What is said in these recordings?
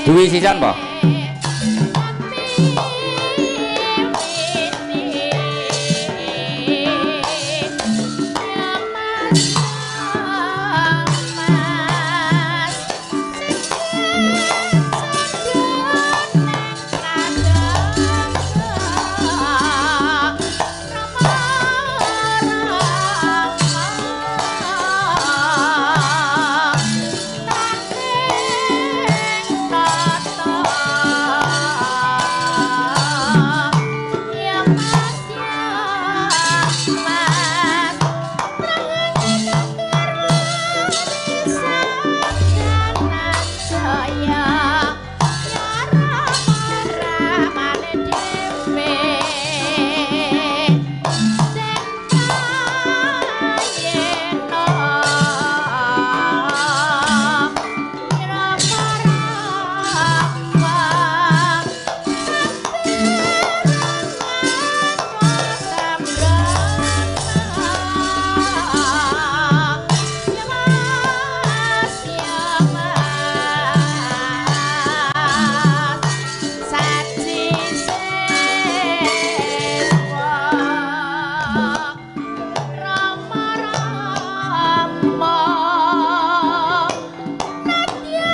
duwi sisan po.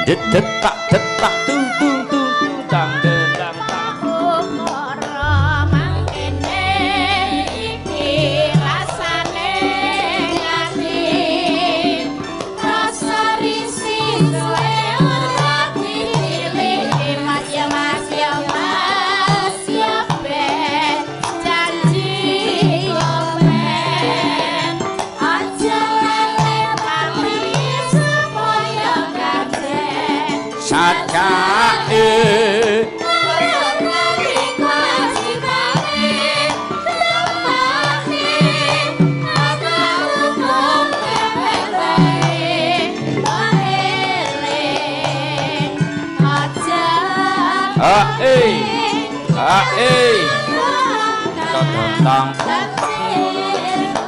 Detak detak tung tung tung tung tang dedang tang ora mangkene iki rasane ati rasa risih duwe ora pilih mas ya mas ya mas ya ben janji ben aja lele pamit supaya kaden sajake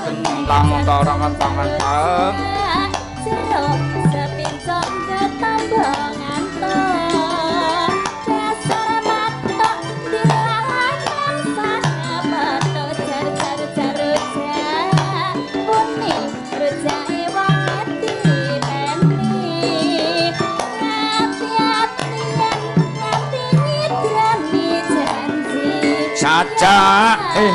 tentang orang tangan tang sepincong ketambangan toh dasar matok dilawan sana matok jar buni rejake wong mati meni hati-hatian nganti ngidrani janji sajake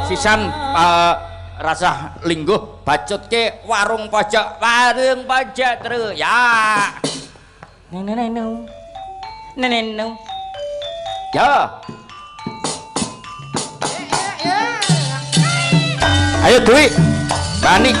sisan rasa lingguh bacut ke warung pojok terus ya neng ya ayo Dwi Bani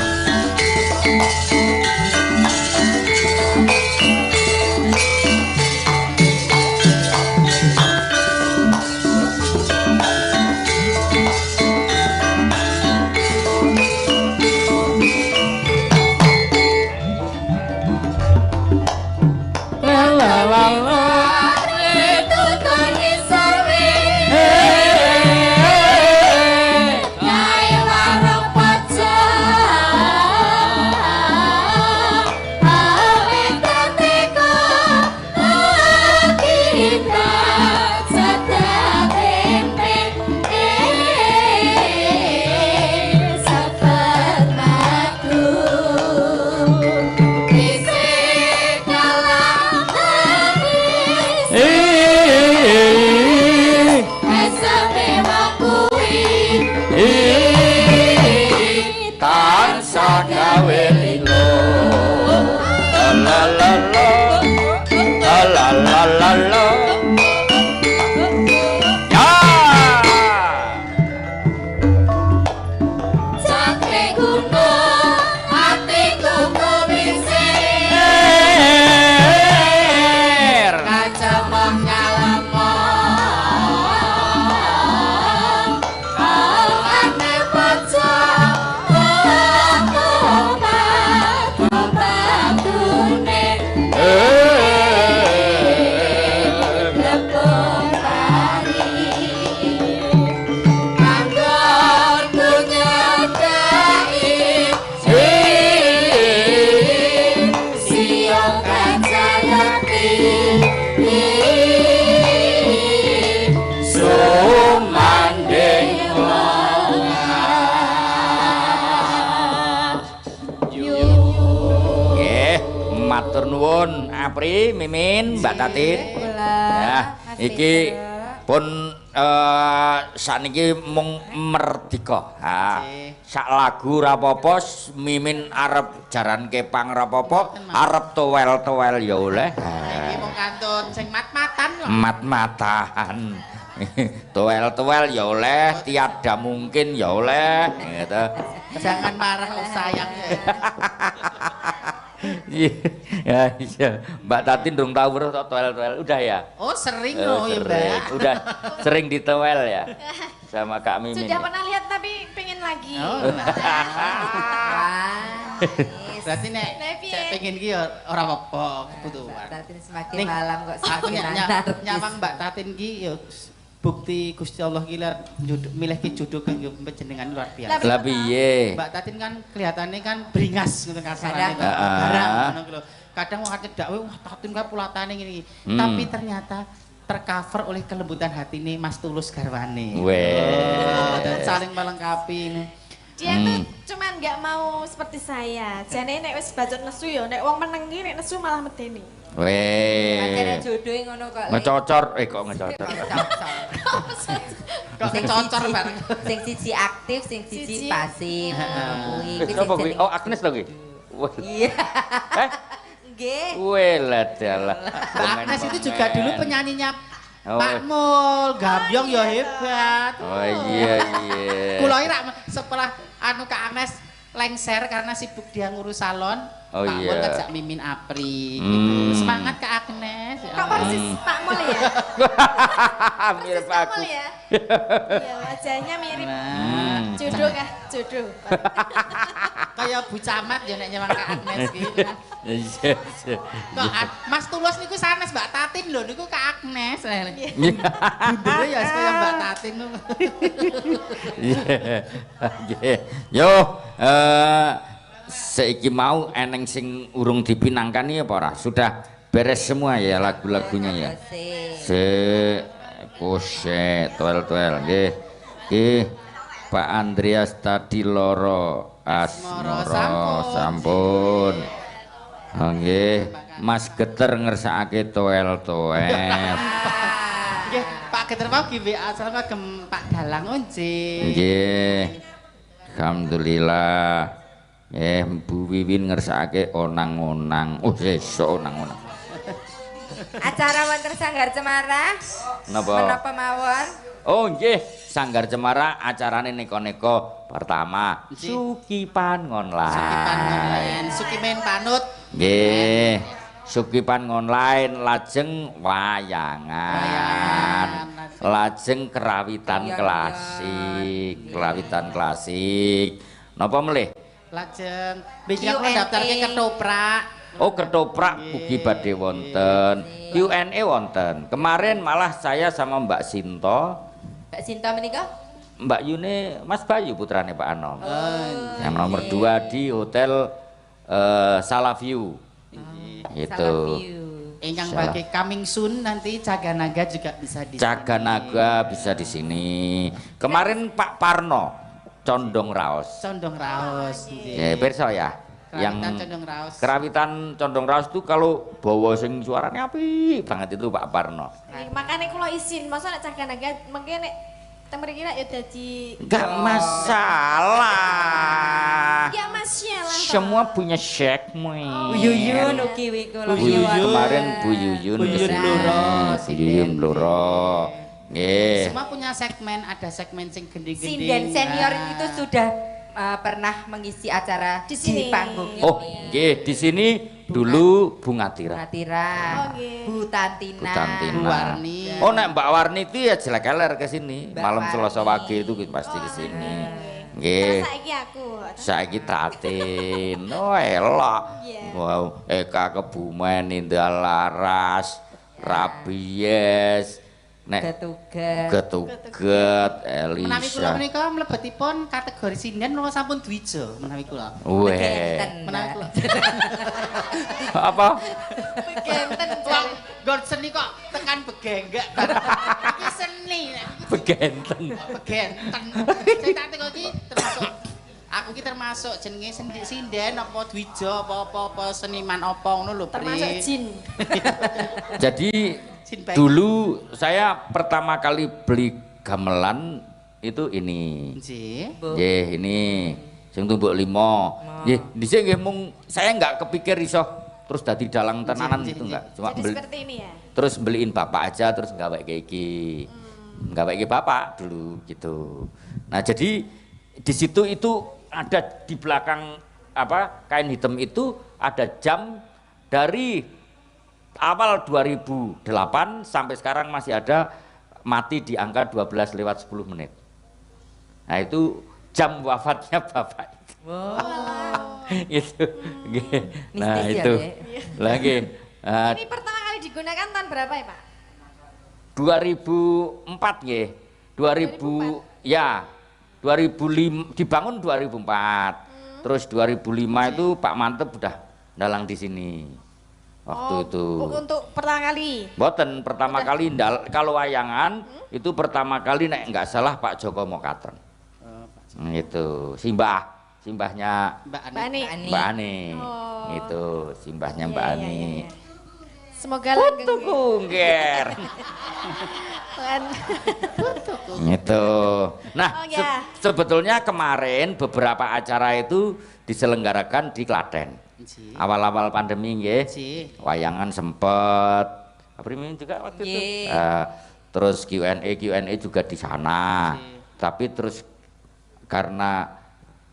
Matur nuwun Apri, Mimin, Mbak Tatin. Ya, iki pun sakniki mung merdika. Ha. Sak lagu ra apa-apa, Mimin arep jaranke pang ra apa-apa, arep towel-towel ya oleh. Iki mung kantun sing mat-matan lho. Mat-matan. Towel-towel ya oleh, tiada mungkin ya oleh, gitu. Jangan marah oh sayang. Ya, iya. Mbak Tatin dong tahu bro towel-towel udah ya? Oh sering loh ya Mbak. Udah sering ditowel ya sama Kak Mimin. Sudah ya? pernah lihat tapi pengen lagi. Oh. Berarti nek cek pengen ki ya ora apa-apa kebutuhan. Tatin semakin Ning, malam kok Aku semakin nyawang Mbak Tatin ki ya bukti Gusti Allah ki milih ki jodoh kanggo panjenengan luar biasa. Lah piye? Mbak Tatin kan kelihatannya kan beringas ngono kasarane. Heeh. Barang ngono ki lho. Kadang wong cedak wah Tatin kan pulatane ngene iki. Tapi ternyata tercover oleh kelembutan hati ini Mas Tulus garwane. Dan saling melengkapi. Dia tuh cuman nggak mau seperti saya. Jane nek wis bacot nesu ya, nek wong meneng ki nek nesu malah medeni. Akhirnya Weh. jodohin ngono kok. Ngecocor, kok ngecocor. Kok cocor bareng. Sing siji aktif, sing siji pasif. Kuwi Sopo kuwi? Oh Agnes to kuwi. Wah. Iya. Eh, Nggih. weh lah dalah. Mbak Agnes itu juga dulu penyanyinya Oh. Pak Mul, Gambyong ya hebat. Oh iya iya. Kulo ira setelah anu Kak Agnes lengser karena sibuk dia ngurus salon. Oh Pak Mul iya. ngajak Mimin Apri gitu. Semangat Kak Agnes. Ya Kok Allah. persis Pak Mul ya? Mirip Pak aku. Mul ya? Iya, wajahnya mirip. Nah, Jodoh kah? Jodoh. kayak Bu Camat ya nek nyawang Kak Agnes gitu. Iya. Kok Mas Tulus niku sanes Mbak Tatin lho niku Kak Agnes. Iya. Bundere ya kaya Mbak Tatin niku. Iya. Yo, saiki mau eneng sing urung dipinangkani apa ora? Sudah beres semua ya lagu-lagunya ya. Se kose toel-toel nggih. Nggih. Pak Andreas tadi loro asmara sampun. Oh, nggih. Mas Geter ngersakake toel-toel. Nggih, Pak Geter mau GWA asal kagem Pak Dalang onje. Nggih. Alhamdulillah. Bu Wiwin ngersakake onang-onang. Oh, sesuk onang-onang. Acara wonten Sanggar Cemara. Napa? Menapa mawon? Oh, nggih. Sanggar Cemara acarane neko-neko pertama Nggih. Sukipan online. Sukipan online, Sukimen Panut. Nggih. Sukipan online lajeng wayangan. Lajeng kerawitan klasik, kerawitan klasik. Napa melih? Lajeng benjing aku Q&A. daftarke ketoprak. Oh, ketoprak ugi badhe wonten. Q&A wonten. Kemarin malah saya sama Mbak Sinto, Mbak Sinta menika? Mbak Yune, Mas Bayu putrane Pak Anom. Yang nomor 2 di hotel Salaview. Gitu. Ingkang Salah. bagi coming soon nanti Caganaga juga bisa di Caganaga bisa di sini. Kemarin Pak Parno Condong Raos. Condong Raos. Ya, pirsa ya. Kerawitan Condong Raos. Kerawitan Condong Raos itu kalau bawa sing suaranya apik banget itu Pak Parno. Makanya kalau izin, masa nek Caganaga mungkin nek temen kira ya dadi Enggak masalah. ya masalah. Semua punya segmen. Yuyun ugi kula Bu Yuyun nyuwun. kemarin Bu Yuyun Bu Yuyun kesini. Bluro. Bu Yuyun Bluro. Nggih. Semua punya segmen, ada segmen sing gending-gending. Sinden senior Nah. itu sudah pernah mengisi acara Di sini. di panggung ini. Oh, nggih di sini dulu Bunga Tira. Natira, Oh, nggih. Bu Tantina, Bu Tantina. Bu Warni. Oh, nek Mbak Warni itu ya jelek keler ke sini. Mbak Malam Warni. Selasa Wage itu pasti ke sini. Terus Nggih. saiki aku. Saiki Tatin. Oh, elok. Iya. Wow, Eka Kebumen Indah Laras, Rabies, nek Getuget. Getuget, Menawi kula Elisa. menika mlebetipun kategori sinden kula sampun dwija menawi kula. Weh. Begenten, Menawi Mbak. kula. Apa? Genten Wong nggon seni kok tekan begenggak. Iki seni nek Begenten. begenten. Sing tak teko iki termasuk aku Iki termasuk jenenge sinden apa dwija apa seniman apa ngono lho, Pri. Termasuk jin. Jadi dulu saya pertama kali beli gamelan itu ini. Nggih. Nggih, ini sing tumbuk 5. Nggih, dhisik nggih mung saya enggak kepikir iso terus dadi dalang tenanan gitu enggak. Cuma Jadi beli, seperti ini ya. terus beliin bapak aja terus gawe kayak iki. Gawe iki bapak dulu gitu. Nah, jadi di situ itu ada di belakang apa kain hitam itu ada jam dari awal 2008 sampai sekarang masih ada mati di angka 12 lewat 10 menit. Nah itu jam wafatnya bapak itu. Wow. Itu. Nah Mistis ya, itu Dek? lagi. Ini pertama kali digunakan tahun berapa ya Pak? 2004 nggih. 2000 ya 2005 dibangun 2004. Terus 2005 itu Pak Mantep udah dalang di sini. Waktu itu. Untuk pertama kali. Boten pertama kali kalau wayangan itu pertama kali nek enggak salah Pak Joko Mokaten. Itu simbahnya Mbak Mbak Ani. Mbak Ani. Oh. Itu simbahnya Mbak Iya, Ani. iya. Semoga langgeng. Putu kungger. Gitu. Nah, Oh, ya. sebetulnya kemarin beberapa acara itu diselenggarakan di Klaten. Nggih. Awal-awal pandemi nggih. Nggih. Wayangan sempet. Aprimin juga waktu itu. Nggih. Terus Q&A juga di sana. Tapi terus karena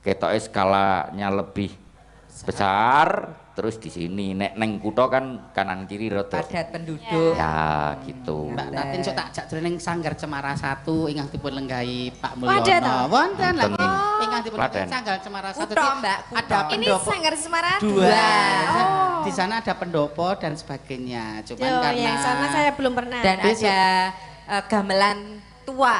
ketoknya skalanya lebih besar, terus di sini nek neng kutho kan kanan kiri rada Padat penduduk. ya gitu. Mbak Tatin sok tak jak jroning Sanggar Cemara 1 ingkang dipun lenggahi Pak Oh, ada Mulyono. toh? Wonten lagi Wonten. ingkang dipun lenggahi Klaten. Sanggar Cemara 1. Kutho, Mbak, kutho. Ada Ini pendopo Sanggar Semarang 2. Oh. Di sana ada pendopo dan sebagainya. Cuman Yo, karena yang sana saya belum pernah. Dan Besok. ada gamelan tua.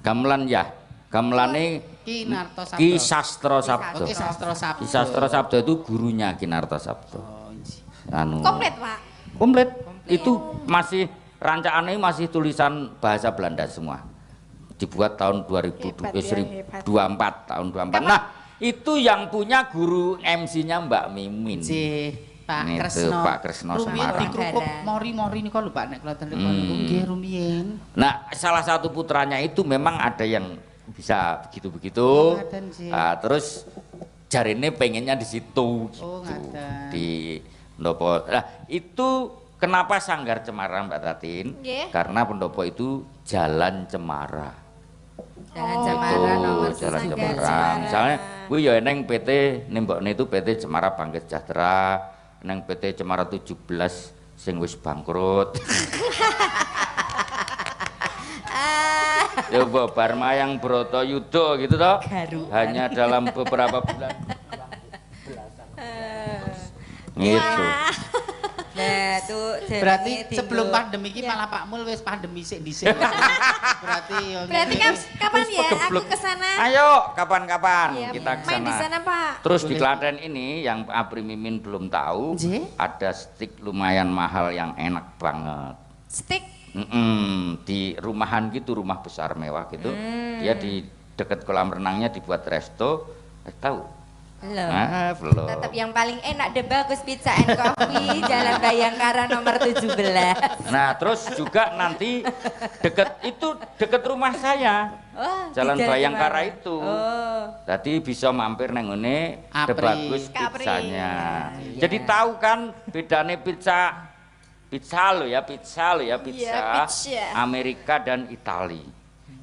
Gamelan ya. Gamelane Ki Narto Sabdo. Ki Sastro Sabdo. Ki Sastro Sabdo. Ki Sastro Sabdo itu gurunya Ki Narto Sabdo. Oh, nggih. Anu. Komplit Pak. Komplit. Itu masih rancaannya masih tulisan bahasa Belanda semua. Dibuat tahun 2024 Hebat ya, hebat. tahun 24. Nah, itu yang punya guru MC-nya Mbak Mimin. Nggih. Pak Itu, Kresno. Pak Kresno Rumiyin Semarang. dikrupuk mori-mori niku lho Pak nek kloten niku nggih rumiyin. Nah, salah satu putranya itu memang ada yang bisa begitu-begitu. Oh, ngaten sih. Terus jarine pengennya di situ gitu. Oh, ngaten. Di pendopo. Nah, itu kenapa Sanggar Cemara Mbak Tatin? Nggih. Karena pendopo itu Jalan Cemara. Jalan Itu Cemara nomor Jalan Sanggar Cemara. Cemara. Misalnya, kuwi ya neng PT nembokne itu PT Cemara Bangkit Sejahtera, neng PT Cemara 17 sing wis bangkrut. Coba Barmayang Brotoyudo gitu toh. Garuan. Hanya dalam beberapa bulan. Gitu. Nah, tuh Berarti jenenge sebelum dinggo. pandemi iki malah Pak Mul wis pandemi sik dhisik. Berarti Berarti kapan ya aku ke sana? Ayo kapan-kapan Iya, kita ke main di sana sana. Pak. Terus di Klaten ini yang Apri Mimin belum tahu, Nggih. ada stik lumayan mahal yang enak banget. Stick. Di rumahan gitu, rumah besar mewah gitu. Dia di dekat kolam renangnya dibuat resto. Tahu? Belum. Belum. Tetap yang paling enak deh bagus Pizza and Coffee Jalan Bayangkara nomor 17. Nah, terus juga nanti deket rumah saya. Oh, Jalan di Bayangkara Cemara. itu. Oh. Tadi bisa mampir nang ngene Apri. Debagus Ke Apri. pizzanya. Iya. Jadi tahu kan bedane pizza lo ya, pizza Iya, pizza. Amerika dan Itali.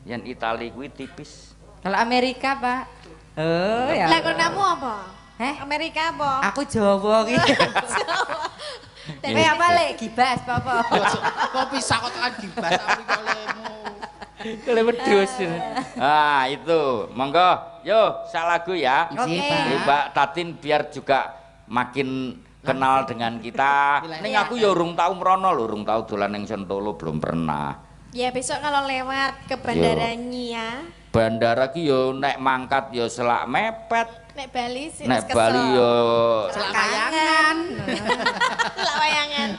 Yang Itali kuwi tipis. Kalau Amerika, Pak. Oh, ya. Lah konamu apa? Heh? Amerika apa? Aku Jawa gitu. Kowe apa lek gibas apa? kok bisa kok tekan dibas aku olehmu. Kele wedhus. Ah, itu. Monggo, yo sak lagu ya. Nggih, Oke. Pak. Ini Mbak Tatin biar juga makin kenal dengan kita. Ning aku ya urung tau mrono lho, urung tau dolan ning Sentolo, belum pernah. Ya besok kalau lewat ke bandaranya, Bandara ki yo nek mangkat yo selak mepet, nek Bali sih nek Bali yo Selak wayangan. Selak wayangan.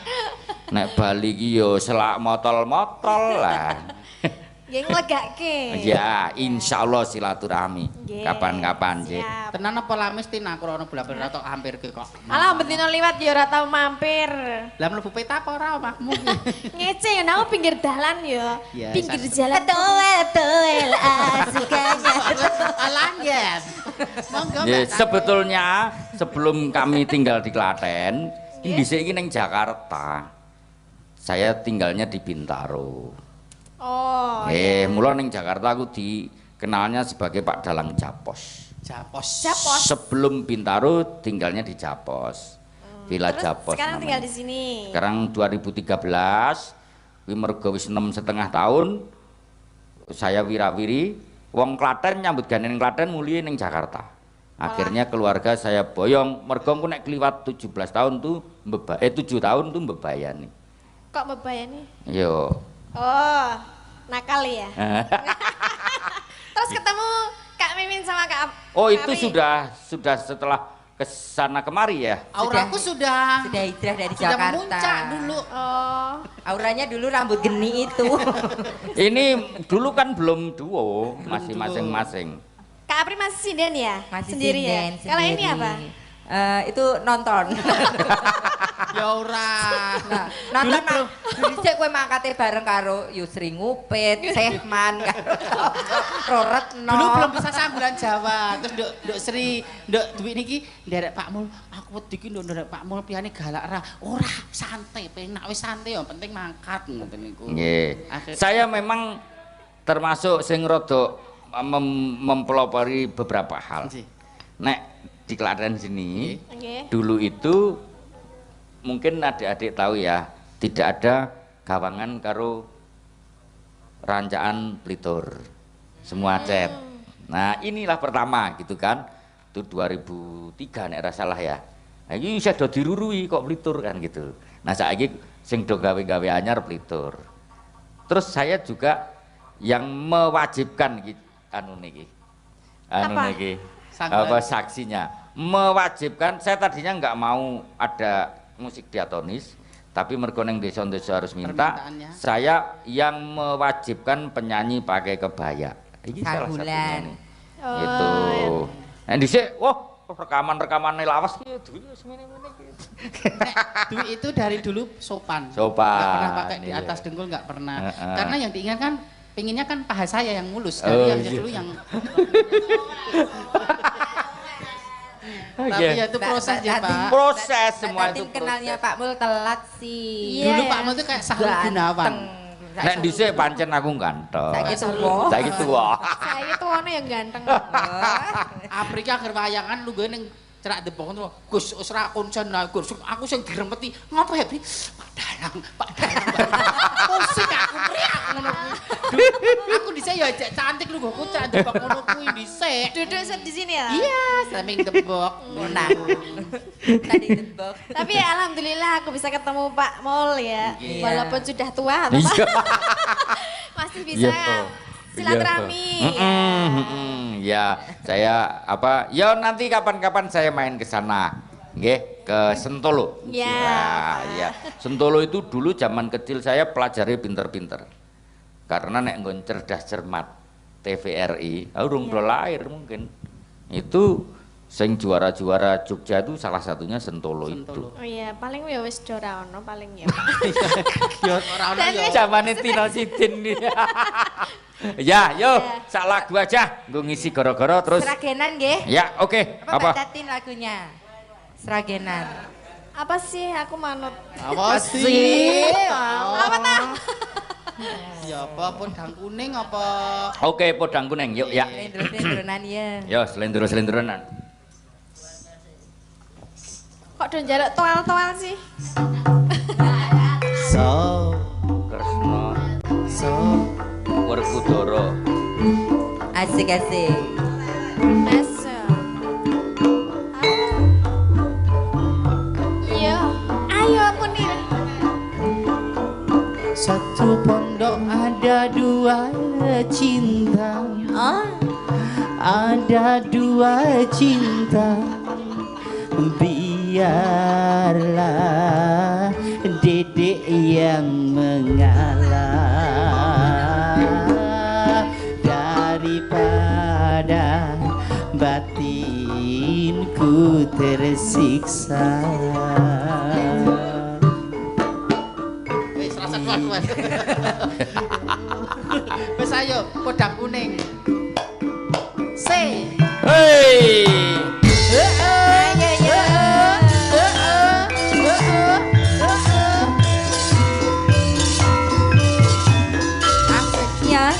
nek Bali ki yo selak motol-motol lah. Nggih nglegake. Ya, insyaallah silaturahmi. Nggih, Kapan-kapan nggih. siap. Tenan apa lamis tina aku ora bola-bola tok hampir ke kok. Alah bendina liwat ya ora tau mampir. Lah mlebu peta apa ora omahmu? Ngece ya aku pinggir dalan ya. Ya, Pinggir saya- jalan. Toel asukanya. Alah yes. Monggo Ya, Mbak. sebetulnya sebelum kami tinggal di Klaten, ini dhisik iki ning Jakarta. Saya tinggalnya di Bintaro. Oh. Mula ning Jakarta aku dikenalnya sebagai Pak Dalang Japos. Japos. Japos. Sebelum Bintaro tinggalnya di Japos. Villa Terus Japos sekarang tinggal di namanya. sini. Sekarang 2013, kuwi mergo wis 6,5 tahun saya wira-wiri wong Klaten nyambut gawe ning Klaten muli ning Jakarta. Akhirnya keluarga saya boyong mergo engko nek kliwat 17 tahun tuh 7 tahun tuh mbebayani. Kok membayani? Yo. Oh, nakal ya. Terus ketemu Kak Mimin sama Kak Oh, itu Ari. sudah setelah ke sana kemari ya. Auraku sudah hijrah dari sudah Jakarta. memuncak dulu. Oh. Auranya dulu rambut geni itu. Ini dulu kan belum duo, masih duo. masing-masing. Kak Apri masih sinden ya? Masih sendiri sinden, ya? Kalau ini sendiri. apa? Itu nonton. Ya ora. Nah, nonton mah. Dulu cek kowe mangkate bareng karo Yusri Ngupit, Sehman, karo Retno. Dulu belum bisa sambulan Jawa. Terus nduk Sri, nduk duit niki nderek Pak Mul. Aku wedi iki nduk nderek Pak Mul piyane galak ra. Ora santai, penak wis santai yang penting mangkat ngoten niku. Nggih. Akhir- Saya memang termasuk sing rada mempelopori beberapa hal. Nggih. Nek di Klaten sini Oke. dulu itu mungkin adik-adik tahu ya, tidak ada gawangan karo rancaan plitur. Semua cat. Nah, inilah pertama gitu kan. Itu 2003 nek ora salah ya. Nah, iki bisa do dirurui kok plitur kan gitu. Nah, saiki sing do gawe-gawe anyar plitur. Terus saya juga yang mewajibkan iki anu niki. Anu Apa? niki. Sanggulan. Apa saksinya? Mewajibkan, saya tadinya nggak mau ada musik diatonis, tapi mergo neng desa-desa harus minta, Permintaannya. saya yang mewajibkan penyanyi pakai kebaya. Ini salah satunya Sanggulan. nih. Oh, Gitu. Nah, dhisik, wah, rekaman-rekaman lawas ki duwe semene-mene ki. Duit itu dari dulu sopan. Sopan, Nggak pernah pakai di iya. atas dengkul, nggak pernah. Heeh. Karena yang diingatkan pinginnya kan paha saya yang mulus. Oh, Dari yang iya. dulu yang Iya. tapi ya itu proses ya Pak. Proses semua Tadi itu kenalnya proses. Pak Mul telat sih. Iya. Dulu Pak Mul itu kayak Sahrul Gunawan. Nek dhisik pancen aku ganteng. Saiki tuwa. Saiki tuwa. saya tuh warna yang ganteng. Afrika akhir wayangan lu gue neng cerak debong tuh Gus wis ra konsen lah Gus aku sing dirempeti ngapa ya Bri Pak Dalang musik aku teriak ngono kuwi aku dhisik ya cek cantik lu gue cerak debong ngono kuwi dhisik Duduk di sini ya. iya samping debok Nah. Tadi tebak. Tapi ya, alhamdulillah aku bisa ketemu Pak Mol ya. Iya. Walaupun sudah tua, Iya. masih bisa Iya, silaturahmi. Ya, saya apa? Ya nanti kapan-kapan saya main ke sana, nggih, ke Sentolo. Ya. Nah, ya. Sentolo itu dulu zaman kecil saya pelajari pinter-pinter. Karena nek nggon cerdas cermat TVRI, urung Ya. lahir mungkin. Itu sing juara-juara Jogja itu salah satunya Sentolo, itu. Sentolo. Oh iya, paling ya wis ora ono paling ya. ya ora ono Dan ya wis- Zamane Tina Sidin. Ya, yo, Ya. sak lagu aja, nggo ngisi gara-gara terus. Seragenan nggih. Ya, oke. Apa Apa? Mbak Tatin lagunya? Seragenan. Apa sih aku manut? apa sih Apa ta? ya apa podang kuning apa Oke, podang kuning, yuk ya. Selendro-selendronan ya. Yo, selendro-selendronan. Kok do njaluk toel-toel sih? so Kresna so Werkudara. Asik-asik. Masa. Iya, ayo Munir. satu pondok ada dua cinta Oh, ada dua cinta biarlah dedek yang mengalah batinku tersiksa. Wis rasa kuat-kuat. Wis ayo kodang kuning. Se. Hei. Ya.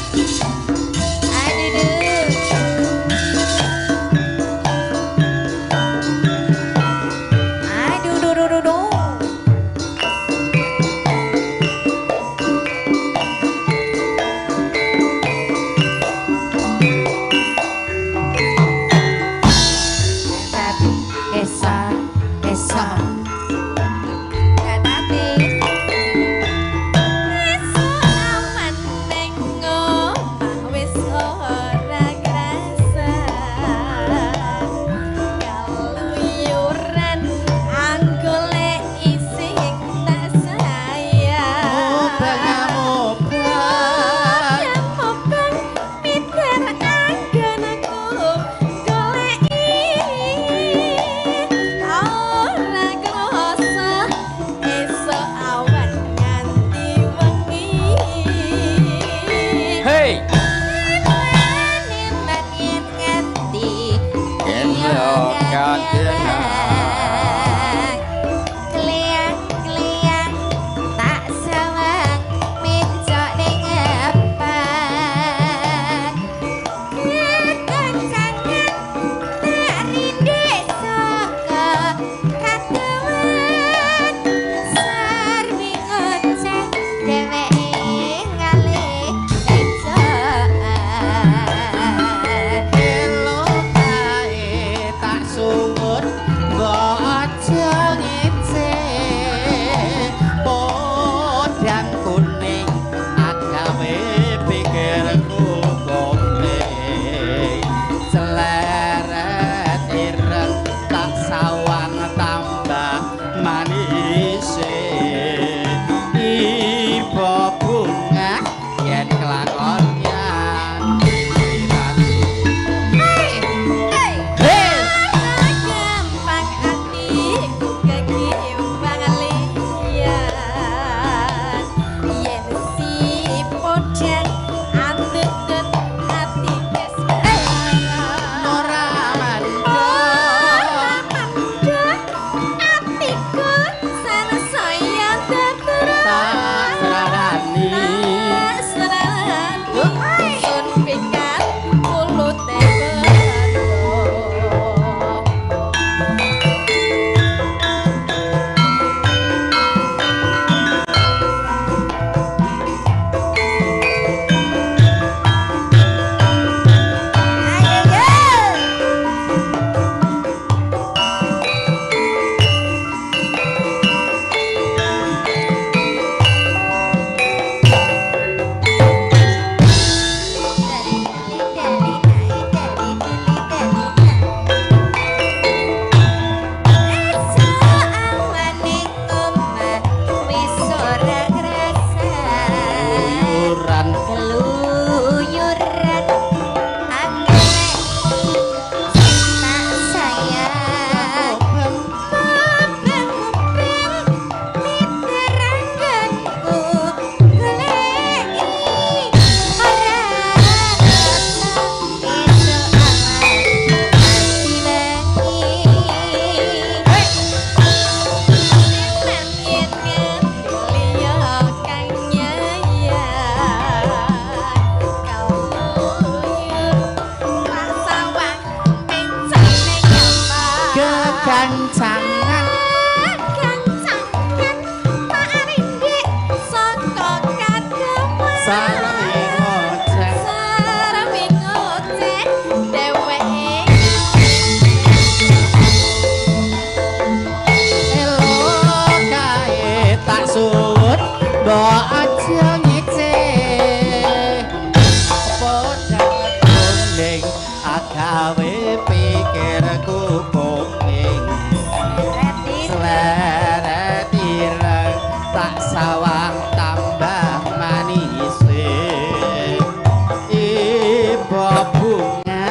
Bunga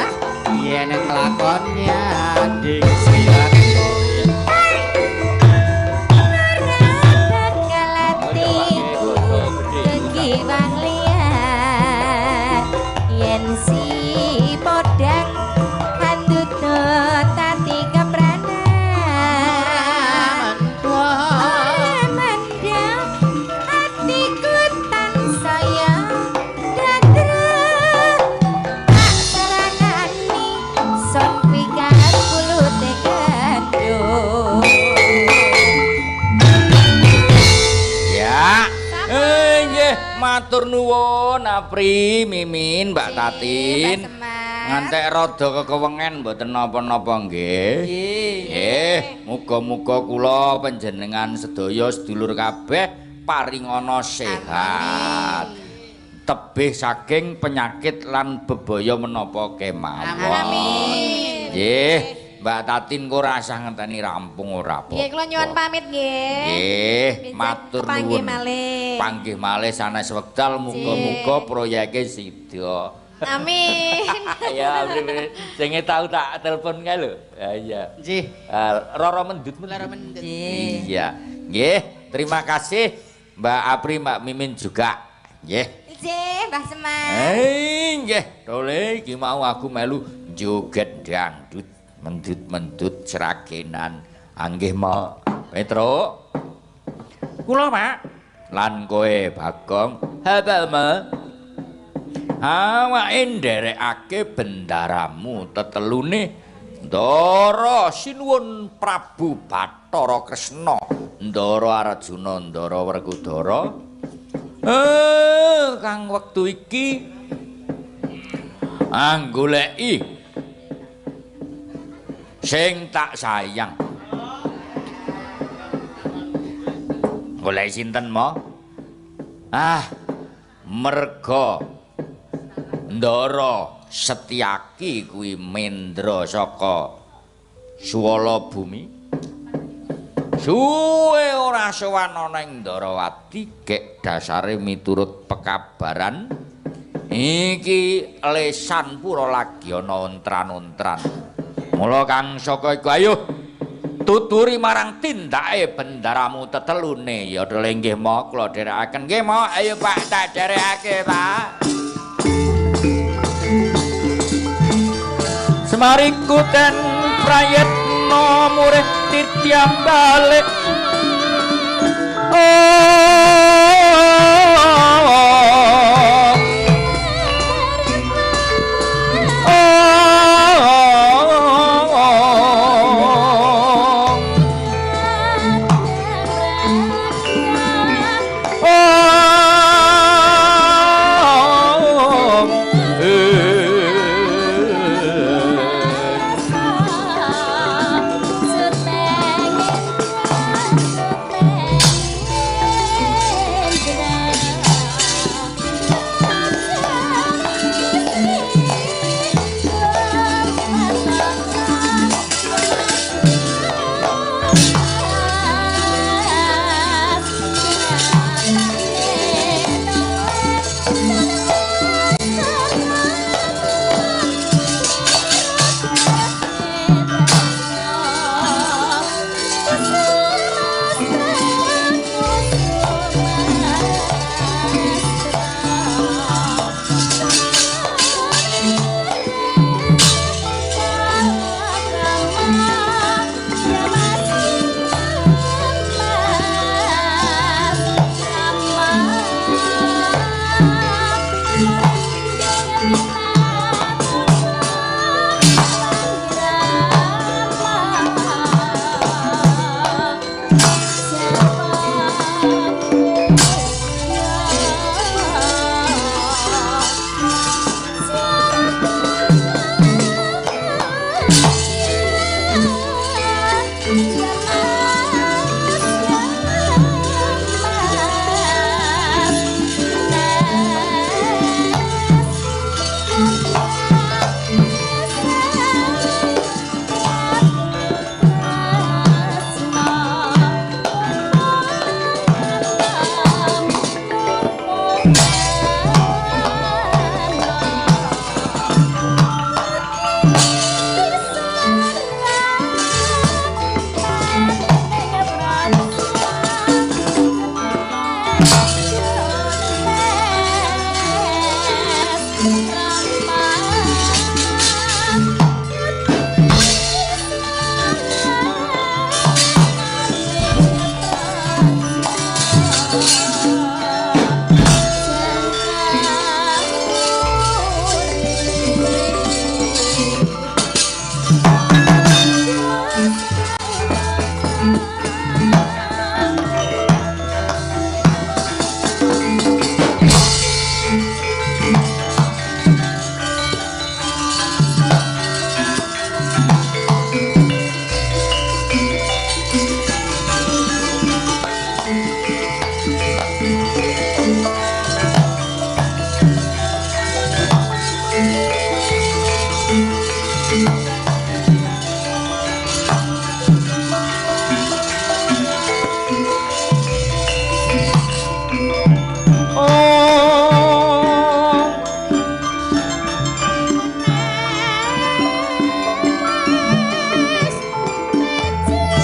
yen kelakon matur nuwun Apri, Mimin, Mbak Tatin. Ngantek rada kekewengen mboten napa-napa nggih. Nggih, muga-muga kula panjenengan sedaya sedulur kabeh paringana sehat. Tebih saking penyakit lan bebaya menapa kemawon. Amin. Nggih, Mbak Tatin kok rasah ngenteni rampung ora apa. Nggih, kula nyuwun pamit nggih. Nggih, matur Panggih nuwun. malih. Panggih malih sanes wekdal muga-muga proyeke sida. Amin. Ya, sing tau tak telepon kae lho. Ya iya. Nggih. Roro mendut. Lara mendut. Iya. Nggih, terima kasih Mbak Apri, Mbak Mimin juga. Nggih. Nggih, Mbah Semar. Nggih, dole iki mau aku melu joget dangdut, mendut-mendut seragenan. Anggih mo, Petro. Kula, Pak. Lan kowe Bagong, hafal mo. Awake nderekake bendaramu tetelune Ndara Sinuwun Prabu Bathara Kresna, Ndara Arjuna, Ndara Werkudara. Kang wektu iki goleki sing tak sayang. Goleki sinten mo? Merga Ndara Setyaki kuwi mendra saka Suwala Bumi. Suwe ora sowan ana ing Ndarawati, gek dasare miturut pekabaran iki lesan pura lagi ana ontran-ontran. Mula kang saka iku ayo tuturi marang tindake bendaramu tetelune ya nggih mo kula dherekaken nggih mo ayo Pak tak dherekake Pak. Semariku ten prayetna murih titiam balik.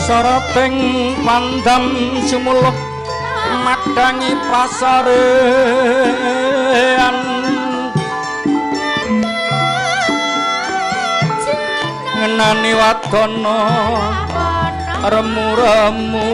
sarating pandam sumuluh madangi pasarean ngenani wadana remu-remu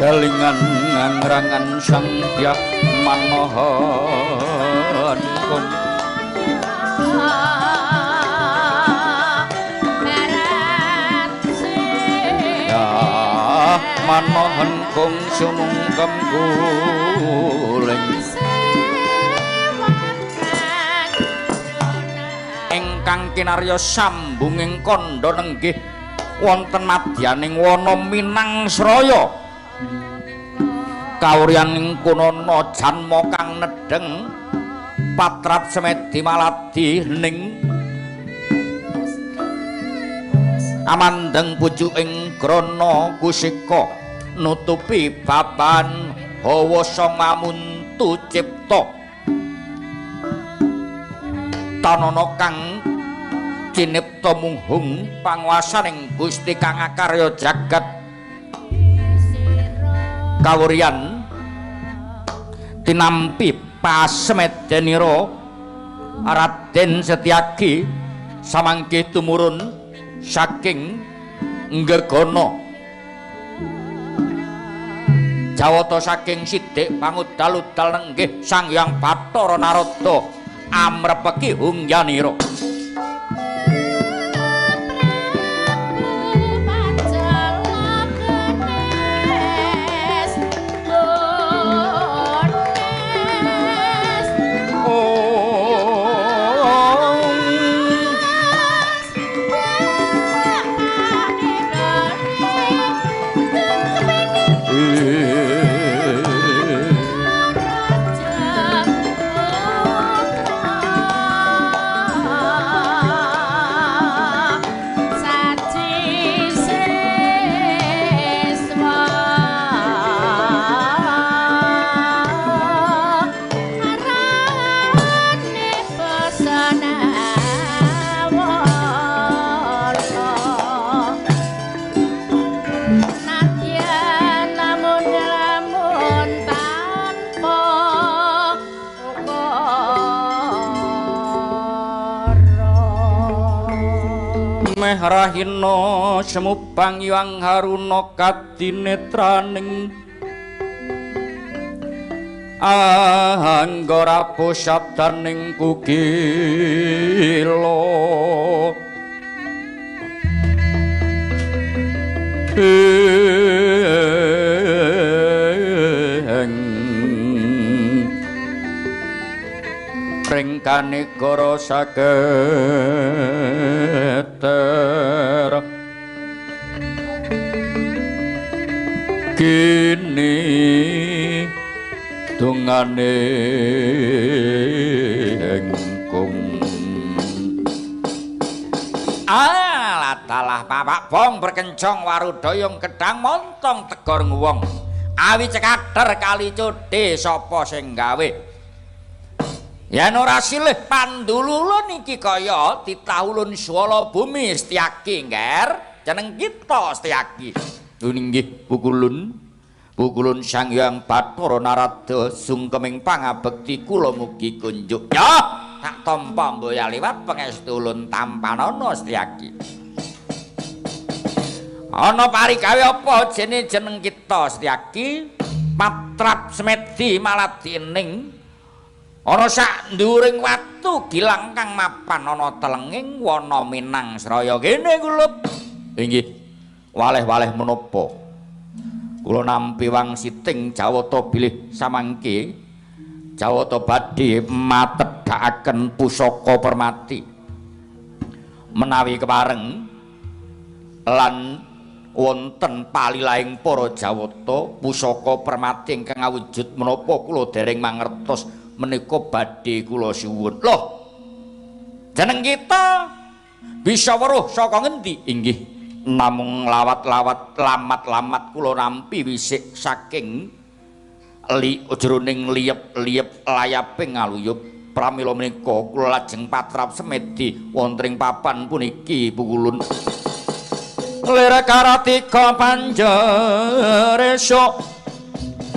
Galingan ngangrangan sang Hyang Manohan Kung ya Manohan Kung sumungkem kuling ingkang kinarya sambunging kandha nenggih wonten madyaning wana Minangsraya kawuryaning kunana janma kang nedheng patrap semedi maladi ning amandeng pucuking grana kusika nutupi baban hawa sangamuntu cipta tanana kang cinipta munghung panguwasaning Gusti kang akarya jagat kawuryan tinampi pasemedyanira Raden Setyaki samangke tumurun saking Nggegana jawata saking Sidik pangudal-udal nenggih Sang Hyang Bathara Narada amrepeki hungyanira Rahina semupang yang haruna kadinetraning anggara pusabdaning kukila ringkane goro saketer kini dungane engkung alatalah bapak bong berkencong warudayung kedang montong tegor nguwong awi cekader kali cudhe sapa sing gawe yen ora silih pandululun iki kaya titahulun swala bumi Setyaki ngger jeneng kita Setyaki inggih pukulun Sang Hyang Bathara Narada sungkeming pangabekti kula mugi kunjuk ya tak tampa mboya liwat pangestu ulun tampanana Setyaki ana parigawe apa jeneng kita Setyaki patrap semedi maladining ana sak nduring watu gilang kang mapan ana telenging wana Minangsraya kene kulup inggih waleh-waleh menapa kula nampi wangsiting Jawata bilih samangke Jawata badhe matedhakaken pusaka permati menawi kepareng lan wonten palilaing para Jawata pusaka permati ingkang awujud menapa kula dereng mangertos menika badhe kula suwun. Loh. Jeneng kita bisa weruh saka ngendi? Inggih namung lawat-lawat lamat-lamat kula nampi wisik saking jroning liyep-liyep layaping ngaluyup pramila menika kula lajeng patrap semedi wonten ing papan puniki pukulun lere karatika panjeresa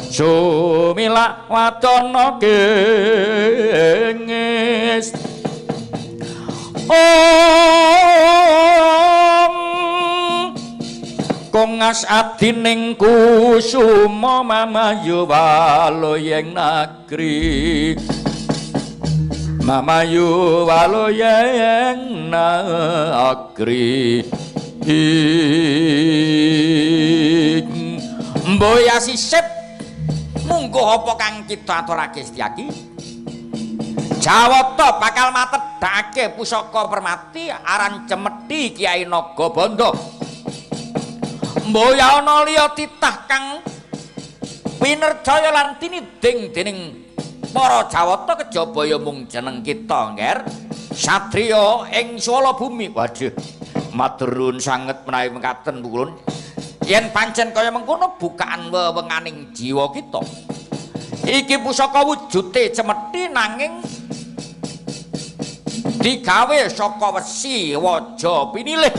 sumila wadana gengis kongas adining kusuma mamayu waloyeng nagri mamayu waloyeng nagri mboya sisip munggo apa kang kita aturake Setyaki Jawata bakal matedhake pusaka permati aran Cemeti Kyai Nagabandha mboya ana liya titah kang pinercaya lan tiniding dening para Jawata kejaba ya mung jeneng kita nger satriya ing swala bumi. Waduh matur nuwun sanget menawi mekaten pukulun yen pancen kaya mengkono bukaan wewenganing jiwa kita iki pusaka wujute cemeti nanging digawe saka wesi waja pinilih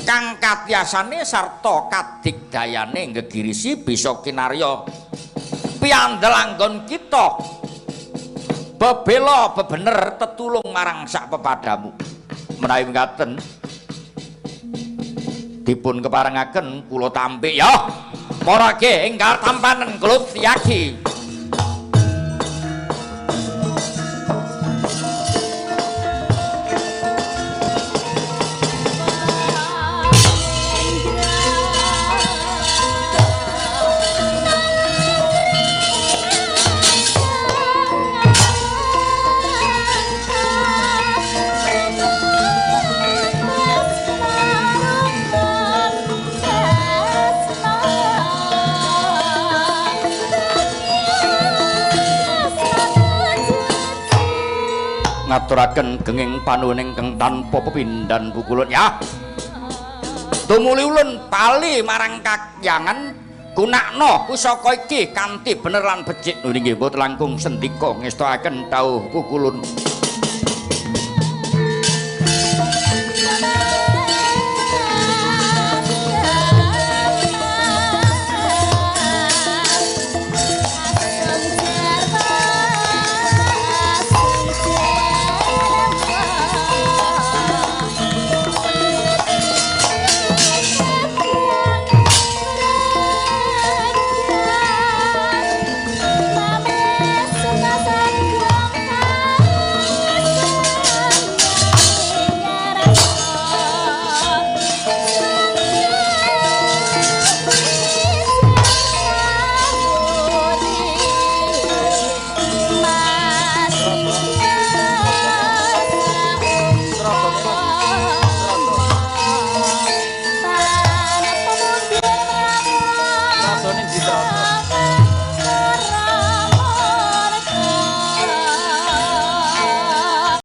kang katyasane sarta kadigdayane gegirisi bisa kinarya piandel anggon kita bebela bebener tetulung marang sak pepadamu menawi mekaten dipun keparengaken kula tampik ya para ge enggal tampanen kula Setyaki ngaturaken genging panuwun ingkang tanpa pepindhan pukulun ya tumuli ulun pali marang kakyangan gunakna pusaka iki kanthi bener lan becik nggih mboten langkung sendika ngestakaken dawuh pukulun